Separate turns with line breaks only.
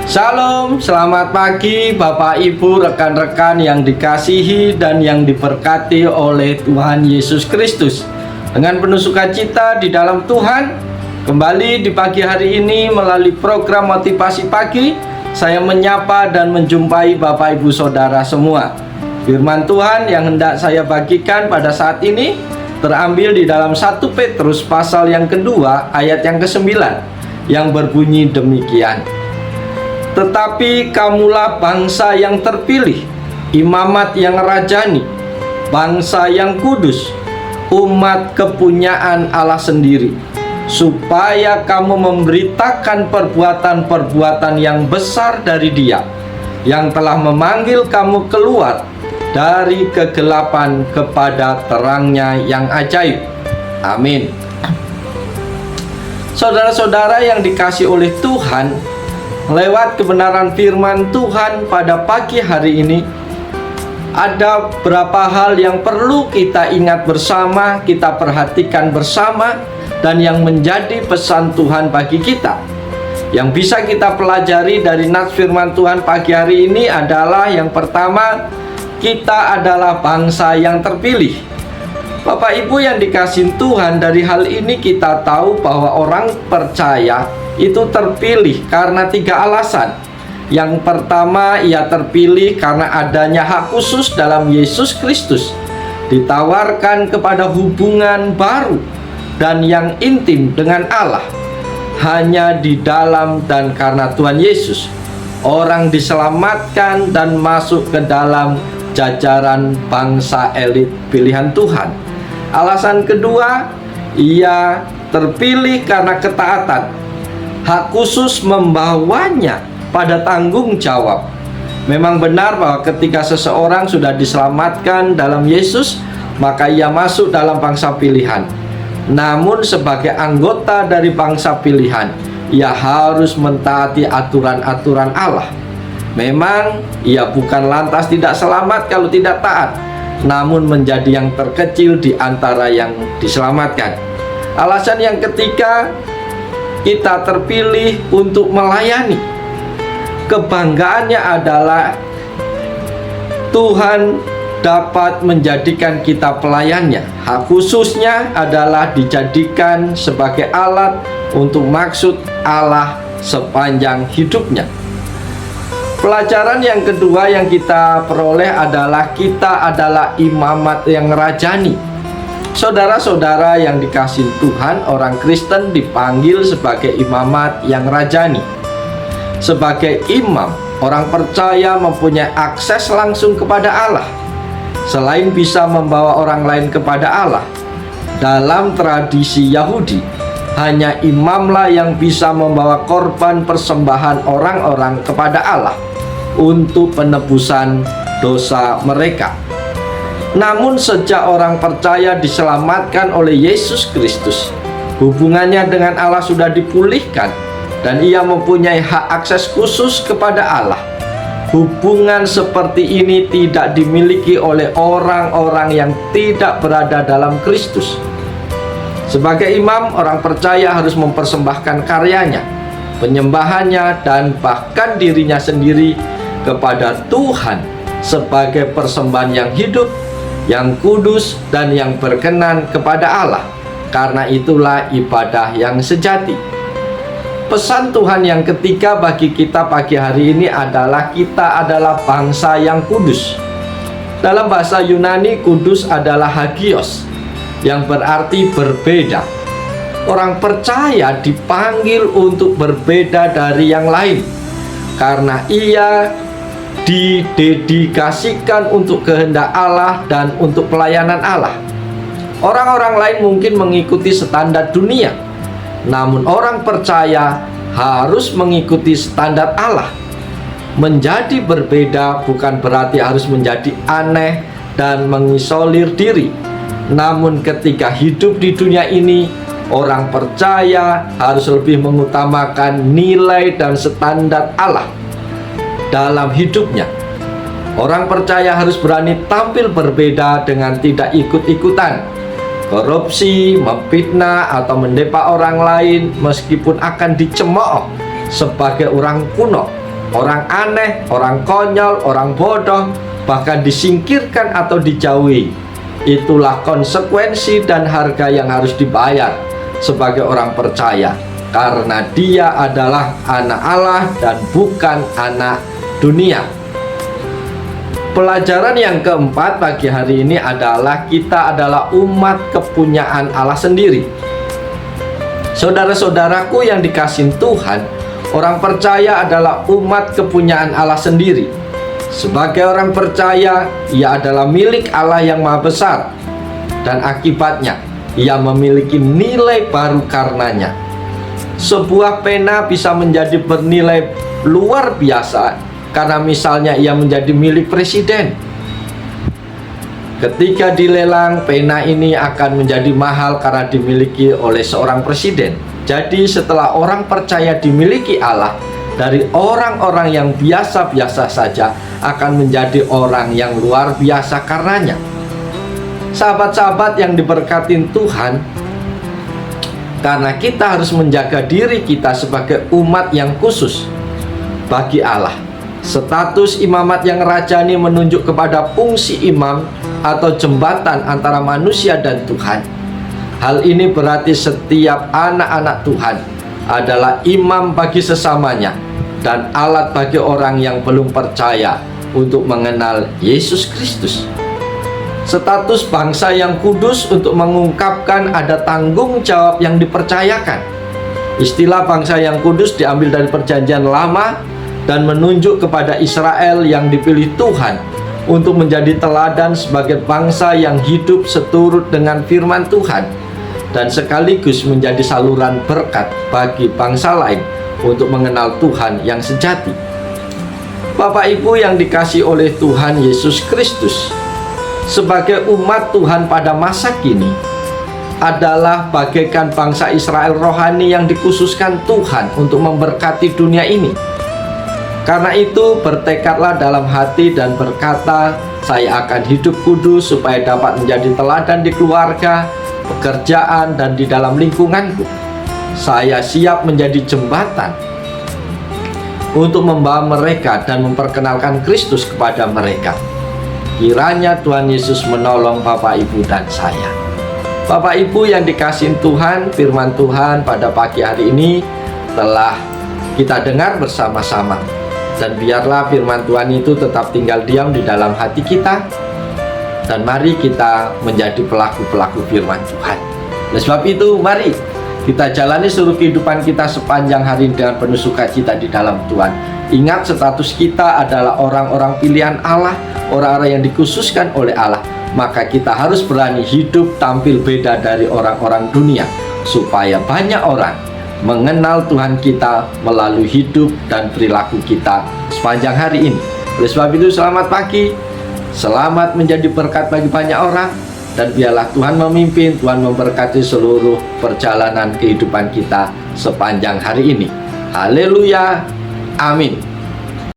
Shalom, selamat pagi Bapak Ibu, rekan-rekan yang dikasihi dan yang diberkati oleh Tuhan Yesus Kristus. Dengan penuh sukacita di dalam Tuhan, kembali di pagi hari ini melalui program Motivasi Pagi, saya menyapa dan menjumpai Bapak Ibu Saudara semua. Firman Tuhan yang hendak saya bagikan pada saat ini terambil di dalam 1 Petrus pasal yang kedua ayat yang ke-9 yang berbunyi demikian. Tetapi kamulah bangsa yang terpilih, imamat yang rajani, bangsa yang kudus, umat kepunyaan Allah sendiri, supaya kamu memberitakan perbuatan-perbuatan yang besar dari Dia, yang telah memanggil kamu keluar dari kegelapan kepada terangnya yang ajaib. Amin. Saudara-saudara yang dikasihi oleh Tuhan, lewat kebenaran firman Tuhan pada pagi hari ini, ada beberapa hal yang perlu kita ingat bersama, kita perhatikan bersama, dan yang menjadi pesan Tuhan bagi kita. Yang bisa kita pelajari dari nats firman Tuhan pagi hari ini adalah yang pertama, kita adalah bangsa yang terpilih. Bapak Ibu yang dikasihi Tuhan, dari hal ini kita tahu bahwa orang percaya itu terpilih karena 3 alasan. Yang pertama, ia terpilih karena adanya hak khusus dalam Yesus Kristus, ditawarkan kepada hubungan baru dan yang intim dengan Allah. Hanya di dalam dan karena Tuhan Yesus, orang diselamatkan dan masuk ke dalam jajaran bangsa elit pilihan Tuhan. Alasan kedua, ia terpilih karena ketaatan. Hak khusus membawanya pada tanggung jawab. Memang benar bahwa ketika seseorang sudah diselamatkan dalam Yesus, maka ia masuk dalam bangsa pilihan. Namun sebagai anggota dari bangsa pilihan, ia harus mentaati aturan-aturan Allah. Memang ia bukan lantas tidak selamat kalau tidak taat, namun menjadi yang terkecil di antara yang diselamatkan. Alasan yang ketiga, kita terpilih untuk melayani. Kebanggaannya adalah Tuhan dapat menjadikan kita pelayannya. Hak khususnya adalah dijadikan sebagai alat untuk maksud Allah sepanjang hidupnya. Pelajaran yang kedua yang kita peroleh adalah kita adalah imamat yang rajani. Saudara-saudara yang dikasihi Tuhan, orang Kristen dipanggil sebagai imamat yang rajani. Sebagai imam, orang percaya mempunyai akses langsung kepada Allah. Selain bisa membawa orang lain kepada Allah, dalam tradisi Yahudi, hanya imamlah yang bisa membawa korban persembahan orang-orang kepada Allah untuk penebusan dosa mereka. Namun sejak orang percaya diselamatkan oleh Yesus Kristus, hubungannya dengan Allah sudah dipulihkan dan ia mempunyai hak akses khusus kepada Allah. Hubungan seperti ini tidak dimiliki oleh orang-orang yang tidak berada dalam Kristus. Sebagai imam, orang percaya harus mempersembahkan karyanya, penyembahannya, dan bahkan dirinya sendiri kepada Tuhan sebagai persembahan yang hidup, yang kudus, dan yang berkenan kepada Allah. Karena itulah ibadah yang sejati. Pesan Tuhan yang ketiga bagi kita pagi hari ini adalah kita adalah bangsa yang kudus. Dalam bahasa Yunani, kudus adalah hagios, yang berarti berbeda. Orang percaya dipanggil untuk berbeda dari yang lain karena ia didedikasikan untuk kehendak Allah dan untuk pelayanan Allah. Orang-orang lain mungkin mengikuti standar dunia, namun orang percaya harus mengikuti standar Allah. Menjadi berbeda bukan berarti harus menjadi aneh dan mengisolir diri. Namun ketika hidup di dunia ini, orang percaya harus lebih mengutamakan nilai dan standar Allah dalam hidupnya. Orang percaya harus berani tampil berbeda dengan tidak ikut-ikutan, korupsi, memfitnah, atau mendepak orang lain meskipun akan dicemooh sebagai orang kuno. orang aneh, orang konyol, orang bodoh, bahkan disingkirkan atau dijauhi. Itulah konsekuensi dan harga yang harus dibayar sebagai orang percaya, karena dia adalah anak Allah dan bukan anak dunia. Pelajaran yang keempat pagi hari ini adalah kita adalah umat kepunyaan Allah sendiri. Saudara-saudaraku yang dikasihi Tuhan, orang percaya adalah umat kepunyaan Allah sendiri. Sebagai orang percaya, ia adalah milik Allah yang Maha Besar, dan akibatnya ia memiliki nilai baru karenanya. Sebuah pena bisa menjadi bernilai luar biasa karena misalnya ia menjadi milik presiden. Ketika dilelang, pena ini akan menjadi mahal karena dimiliki oleh seorang presiden. Jadi setelah orang percaya dimiliki Allah, dari orang-orang yang biasa-biasa saja akan menjadi orang yang luar biasa karenanya. Sahabat-sahabat yang diberkati Tuhan, karena kita harus menjaga diri kita sebagai umat yang khusus bagi Allah. Status imamat yang rajani menunjuk kepada fungsi imam atau jembatan antara manusia dan Tuhan. Hal ini berarti setiap anak-anak Tuhan adalah imam bagi sesamanya dan alat bagi orang yang belum percaya untuk mengenal Yesus Kristus. Status bangsa yang kudus untuk mengungkapkan ada tanggung jawab yang dipercayakan. Istilah bangsa yang kudus diambil dari Perjanjian Lama dan menunjuk kepada Israel yang dipilih Tuhan untuk menjadi teladan sebagai bangsa yang hidup seturut dengan firman Tuhan dan sekaligus menjadi saluran berkat bagi bangsa lain untuk mengenal Tuhan yang sejati. Bapak Ibu yang dikasihi oleh Tuhan Yesus Kristus, sebagai umat Tuhan pada masa kini adalah bagaikan bangsa Israel rohani yang dikhususkan Tuhan untuk memberkati dunia ini. Karena itu bertekadlah dalam hati dan berkata, saya akan hidup kudus supaya dapat menjadi teladan di keluarga, pekerjaan, dan di dalam lingkunganku. Saya siap menjadi jembatan untuk membawa mereka dan memperkenalkan Kristus kepada mereka. Kiranya Tuhan Yesus menolong Bapak Ibu dan saya. Bapak Ibu yang dikasihi Tuhan, firman Tuhan pada pagi hari ini telah kita dengar bersama-sama. Dan biarlah firman Tuhan itu tetap tinggal diam di dalam hati kita. Dan mari kita menjadi pelaku-pelaku firman Tuhan. Oleh sebab itu, mari kita jalani seluruh kehidupan kita sepanjang hari dengan penuh sukacita di dalam Tuhan. Ingat, status kita adalah orang-orang pilihan Allah, orang-orang yang dikhususkan oleh Allah. Maka kita harus berani hidup tampil beda dari orang-orang dunia, supaya banyak orang mengenal Tuhan kita melalui hidup dan perilaku kita sepanjang hari ini. Oleh sebab itu, selamat pagi, selamat menjadi berkat bagi banyak orang, dan biarlah Tuhan memimpin, Tuhan memberkati seluruh perjalanan kehidupan kita sepanjang hari ini. Haleluya, amin.